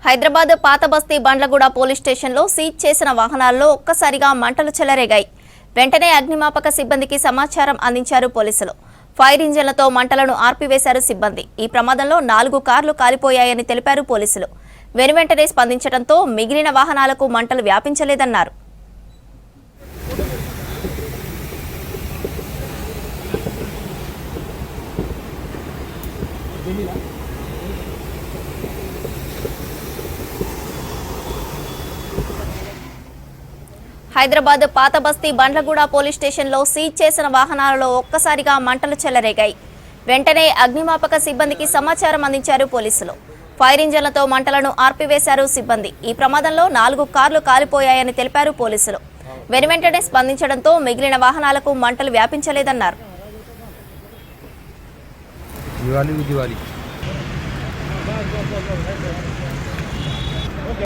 హైదరాబాద్ పాత బస్తీ బండ్లగూడ పోలీస్ స్టేషన్లో సీజ్ చేసిన వాహనాల్లో ఒక్కసారిగా మంటలు చెలరేగాయి. వెంటనే అగ్నిమాపక సిబ్బందికి సమాచారం అందించారు పోలీసులు. ఫైర్ ఇంజన్లతో మంటలను ఆర్పివేశారు సిబ్బంది. ఈ ప్రమాదంలో 4 కార్లు కాలిపోయాయని తెలిపారు పోలీసులు. వెనువెంటనే స్పందించడంతో మిగిలిన వాహనాలకు మంటలు వ్యాపించలేదన్నారు. హైదరాబాద్ పాత బస్తీ బండ్లగూడ పోలీస్ స్టేషన్లో సీజ్ చేసిన వాహనాలలో ఒక్కసారిగా మంటలు చెలరేగాయి. వెంటనే అగ్నిమాపక సిబ్బందికి సమాచారం అందించారు పోలీసులు. ఫైర్ ఇంజన్లతో మంటలను ఆర్పివేశారు సిబ్బంది. ఈ ప్రమాదంలో 4 కార్లు కాలిపోయాయని తెలిపారు పోలీసులు. వెనువెంటనే స్పందించడంతో మిగిలిన వాహనాలకు మంటలు వ్యాపించలేదన్నారు. దివాళీ